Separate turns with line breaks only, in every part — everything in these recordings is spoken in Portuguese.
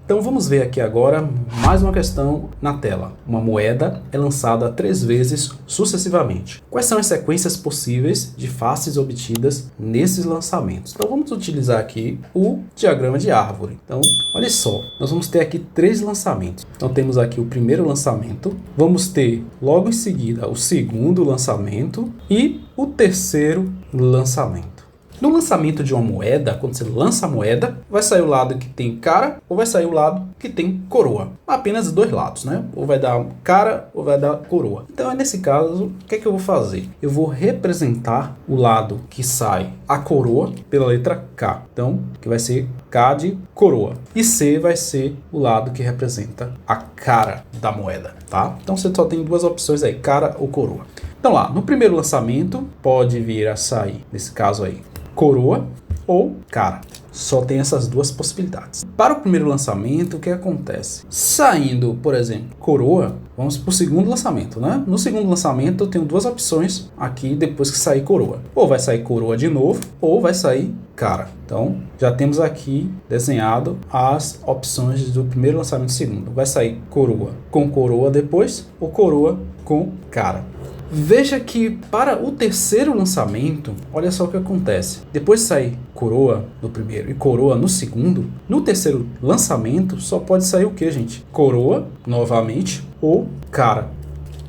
Então vamos ver aqui agora mais uma questão na tela. Uma moeda é lançada 3 vezes sucessivamente. Quais são as sequências possíveis de faces obtidas nesses lançamentos? Então vamos utilizar aqui o diagrama de árvore. Então olha só, nós vamos ter aqui 3 lançamentos. Então temos aqui o primeiro lançamento, vamos ter logo em seguida o segundo lançamento e o terceiro lançamento. No lançamento de uma moeda, quando você lança a moeda, vai sair o lado que tem cara ou vai sair o lado que tem coroa. Apenas 2 lados, né? Ou vai dar cara ou vai dar coroa. Então, nesse caso, o que é que eu vou fazer? Eu vou representar o lado que sai a coroa pela letra K. Então, que vai ser K de coroa. E C vai ser o lado que representa a cara da moeda, tá? Então, você só tem 2 opções aí, cara ou coroa. Então lá, no primeiro lançamento, pode vir a sair, nesse caso aí, coroa ou cara. Só tem essas 2 possibilidades. Para o primeiro lançamento, o que acontece? Saindo, por exemplo, coroa, vamos para o segundo lançamento, né? No segundo lançamento, eu tenho 2 opções aqui depois que sair coroa. Ou vai sair coroa de novo, ou vai sair cara. Então, já temos aqui desenhado as opções do primeiro lançamento e segundo. Vai sair coroa com coroa depois, ou coroa com cara. Veja que para o terceiro lançamento, olha só o que acontece. Depois de sair coroa no primeiro e coroa no segundo, no terceiro lançamento só pode sair o que, gente? Coroa, novamente, ou cara.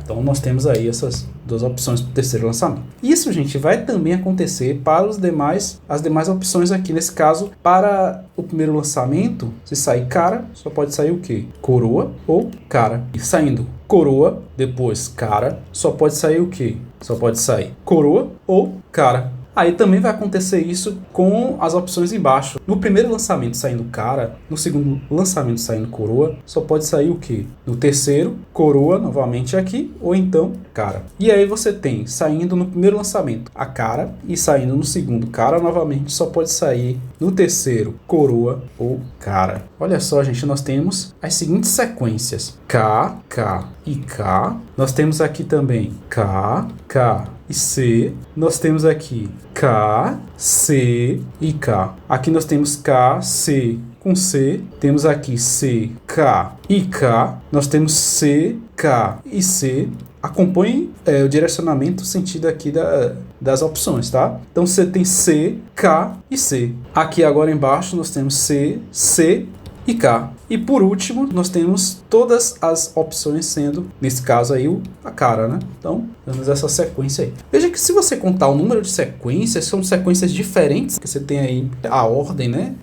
Então nós temos aí essas 2 opções para o terceiro lançamento. Isso, gente, vai também acontecer para as demais opções aqui. Nesse caso, para o primeiro lançamento, se sair cara, só pode sair o quê? Coroa ou cara. E saindo coroa, depois cara, só pode sair o quê? Só pode sair coroa ou cara. Aí também vai acontecer isso com as opções embaixo. No primeiro lançamento saindo cara, no segundo lançamento saindo coroa, só pode sair o quê? No terceiro, coroa novamente aqui, ou então cara. E aí você tem saindo no primeiro lançamento a cara e saindo no segundo cara novamente, só pode sair no terceiro coroa ou cara. Olha só, gente, nós temos as seguintes sequências: K, K e K. Nós temos aqui também K, K e C. Nós temos aqui K, C e K. Aqui nós temos K, C com C. Temos aqui C, K e K. Nós temos C, K e C. Acompanhe o direcionamento, o sentido aqui das opções, tá? Então você tem C, K e C. Aqui agora embaixo nós temos C, C e K. E por último, nós temos todas as opções sendo, nesse caso aí, a cara, né? Então, temos essa sequência aí. Veja que se você contar o número de sequências, são sequências diferentes, que você tem aí a ordem, né?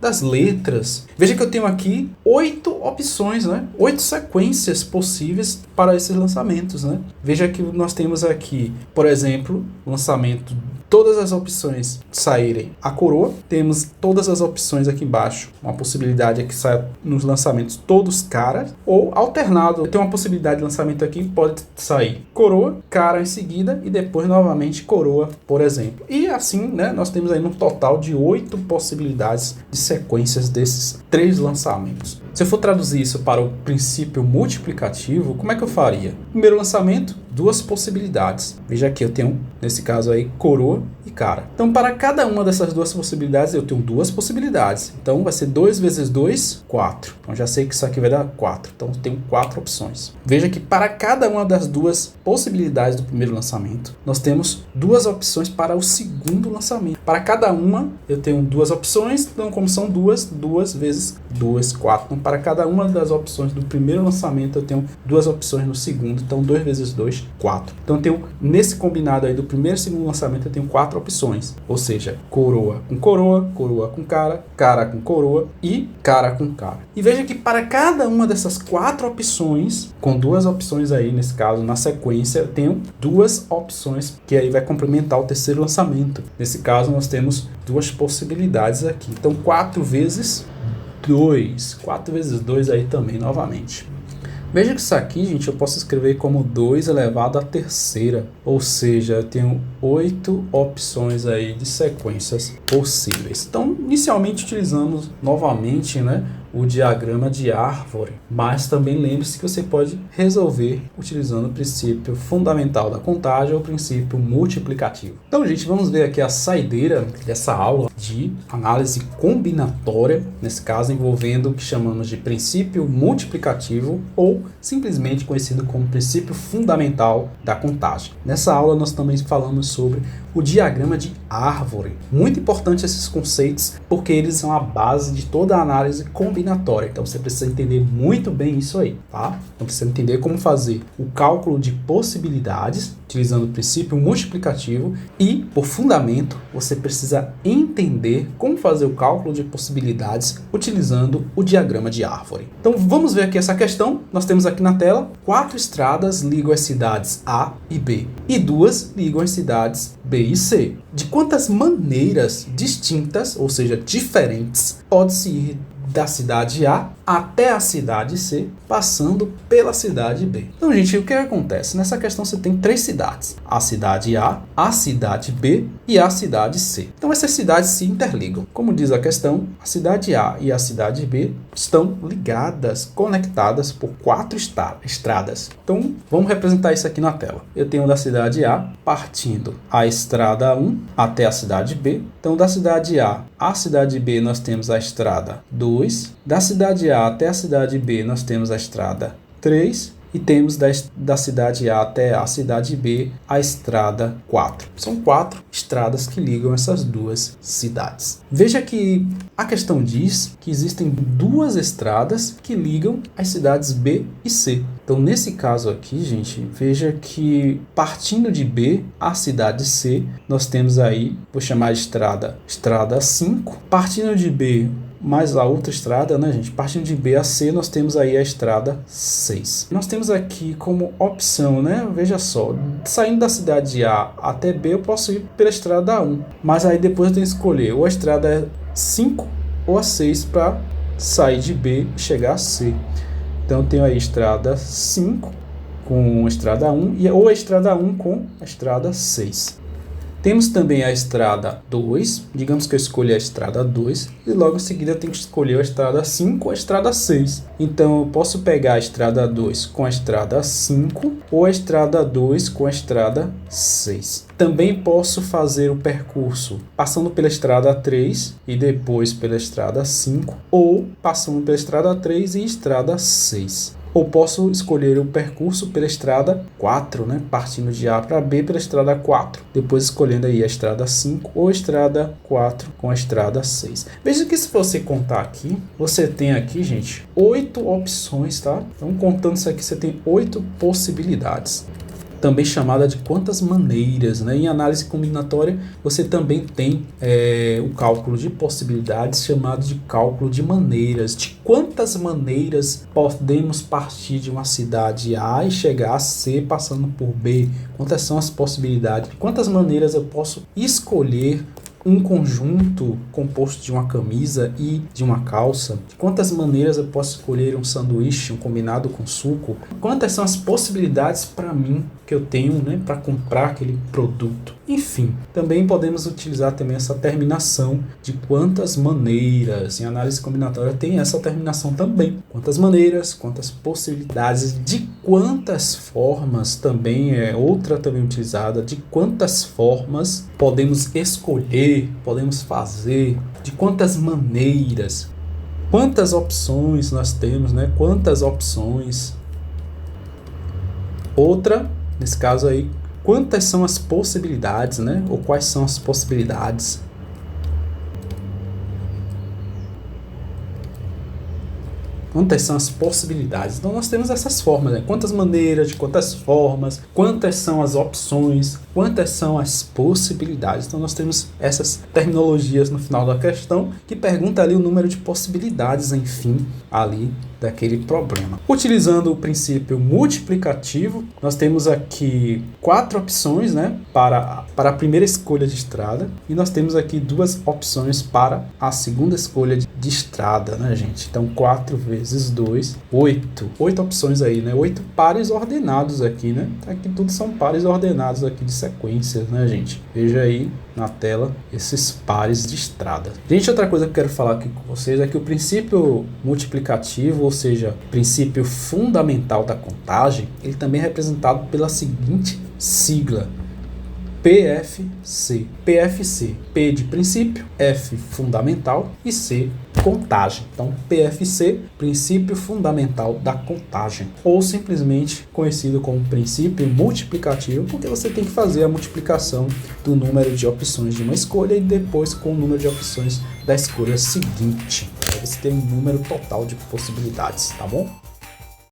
Das letras. Veja que eu tenho aqui 8 opções, né? 8 sequências possíveis para esses lançamentos, né? Veja que nós temos aqui, por exemplo, o lançamento, todas as opções saírem a coroa. Temos todas as opções aqui embaixo. Uma possibilidade é que saia nos lançamentos todos caras, ou alternado. Tem uma possibilidade de lançamento aqui, pode sair coroa, cara em seguida e depois novamente coroa, por exemplo. E assim, né, nós temos aí um total de 8 possibilidades de sequências desses 3 lançamentos. Se eu for traduzir isso para o princípio multiplicativo, como é que eu faria? Primeiro lançamento, 2 possibilidades. Veja aqui, eu tenho, nesse caso aí, coroa e cara. Então, para cada uma dessas 2 possibilidades, eu tenho 2 possibilidades. Então, vai ser 2 vezes 2, 4. Então, já sei que isso aqui vai dar 4. Então, eu tenho 4 opções. Veja que para cada uma das 2 possibilidades do primeiro lançamento, nós temos 2 opções para o segundo lançamento. Para cada uma, eu tenho 2 opções. Então, como são 2 vezes 2, 4. Então, para cada uma das opções do primeiro lançamento, eu tenho 2 opções no segundo. Então, 2 vezes 2, 4. Então, eu tenho, nesse combinado aí do primeiro e segundo lançamento, eu tenho 4 opções. Ou seja, coroa com coroa, coroa com cara, cara com coroa e cara com cara. E veja que para cada uma dessas 4 opções, com 2 opções aí, nesse caso, na sequência, eu tenho 2 opções que aí vai complementar o terceiro lançamento. Nesse caso, nós temos 2 possibilidades aqui. Então, 4 vezes 2. 4 vezes 2 aí também, novamente. Veja que isso aqui, gente, eu posso escrever como 2 elevado à terceira. Ou seja, eu tenho 8 opções aí de sequências possíveis. Então, inicialmente utilizamos novamente, né, o diagrama de árvore. Mas também lembre-se que você pode resolver utilizando o princípio fundamental da contagem ou o princípio multiplicativo. Então, gente, vamos ver aqui a saideira dessa aula de análise combinatória, nesse caso envolvendo o que chamamos de princípio multiplicativo ou simplesmente conhecido como princípio fundamental da contagem. Nessa aula nós também falamos sobre o diagrama de árvore. Muito importante esses conceitos porque eles são a base de toda a análise combinatória. Então você precisa entender muito bem isso aí, tá? Então precisa entender como fazer o cálculo de possibilidades utilizando o princípio multiplicativo e, por fundamento, você precisa entender como fazer o cálculo de possibilidades utilizando o diagrama de árvore. Então vamos ver aqui essa questão. Nós temos aqui na tela 4 estradas ligam as cidades A e B e 2 ligam as cidades B e C. De quantas maneiras distintas, ou seja, diferentes, pode-se ir da cidade A até a cidade C, passando pela cidade B. Então, gente, o que acontece? Nessa questão você tem 3 cidades. A cidade a cidade B e a cidade C. Então, essas cidades se interligam. Como diz a questão, a cidade A e a cidade B estão ligadas, conectadas por 4 estradas. Então, vamos representar isso aqui na tela. Eu tenho da cidade A partindo a estrada 1 até a cidade B. Então, da cidade A à cidade B, nós temos a estrada 2. Da cidade A até a cidade B, nós temos a estrada 3. E temos da cidade A até a cidade B a estrada 4. São 4 estradas que ligam essas duas cidades. Veja que a questão diz que existem 2 estradas que ligam as cidades B e C. Então, nesse caso aqui, gente, veja que partindo de B à cidade C, nós temos aí, vou chamar de estrada 5. Partindo de B mais a outra estrada, né, gente? Partindo de B a C, nós temos aí a estrada 6. Nós temos aqui como opção, né? Veja só, saindo da cidade A até B, eu posso ir pela estrada 1. Mas aí depois eu tenho que escolher ou a estrada 5 ou a 6 para sair de B e chegar a C. Então eu tenho aí a estrada 5 com a estrada 1 ou a estrada 1 com a estrada 6. Temos também a estrada 2, digamos que eu escolhi a estrada 2, e logo em seguida eu tenho que escolher a estrada 5 ou a estrada 6. Então eu posso pegar a estrada 2 com a estrada 5 ou a estrada 2 com a estrada 6. Também posso fazer o percurso passando pela estrada 3 e depois pela estrada 5, ou passando pela estrada 3 e estrada 6. Ou posso escolher o percurso pela estrada 4, né? Partindo de A para B pela estrada 4. Depois escolhendo aí a estrada 5 ou a estrada 4 com a estrada 6. Veja que se você contar aqui, você tem aqui, gente, 8 opções, tá? Então, contando isso aqui, você tem 8 possibilidades. Também chamada de quantas maneiras, né? Em análise combinatória, você também tem o cálculo de possibilidades chamado de cálculo de maneiras. De quantas maneiras podemos partir de uma cidade A e chegar a C passando por B? Quantas são as possibilidades? De quantas maneiras eu posso escolher um conjunto composto de uma camisa e de uma calça? De quantas maneiras eu posso escolher um sanduíche, um combinado com suco? Quantas são as possibilidades para mim que eu tenho, né, para comprar aquele produto? Enfim, também podemos utilizar também essa terminação de quantas maneiras. Em análise combinatória tem essa terminação também. Quantas maneiras, quantas possibilidades, de quantas formas também é outra também utilizada. De quantas formas podemos escolher, podemos fazer, de quantas maneiras, quantas opções nós temos, né? Quantas opções. Outra, nesse caso aí, quantas são as possibilidades, né? Ou quais são as possibilidades. Quantas são as possibilidades? Então nós temos essas formas, né? Quantas maneiras, de quantas formas, quantas são as opções, quantas são as possibilidades. Então nós temos essas terminologias no final da questão que pergunta ali o número de possibilidades, enfim, ali daquele problema. Utilizando o princípio multiplicativo, nós temos aqui 4 opções, né, para a primeira escolha de estrada, e nós temos aqui 2 opções para a segunda escolha de estrada, né, gente? Então 4 vezes 2, 8 opções aí, né? 8 pares ordenados aqui, né? Aqui tudo são pares ordenados aqui de sequências, né, gente? Veja aí na tela esses pares de estrada. Gente, outra coisa que eu quero falar aqui com vocês é que o princípio multiplicativo, ou seja, princípio fundamental da contagem, ele também é representado pela seguinte sigla: PFC. PFC, P de princípio, F fundamental e C contagem. Então, PFC, princípio fundamental da contagem, ou simplesmente conhecido como princípio multiplicativo, porque você tem que fazer a multiplicação do número de opções de uma escolha e depois com o número de opções da escolha seguinte. Aí você tem um número total de possibilidades, tá bom?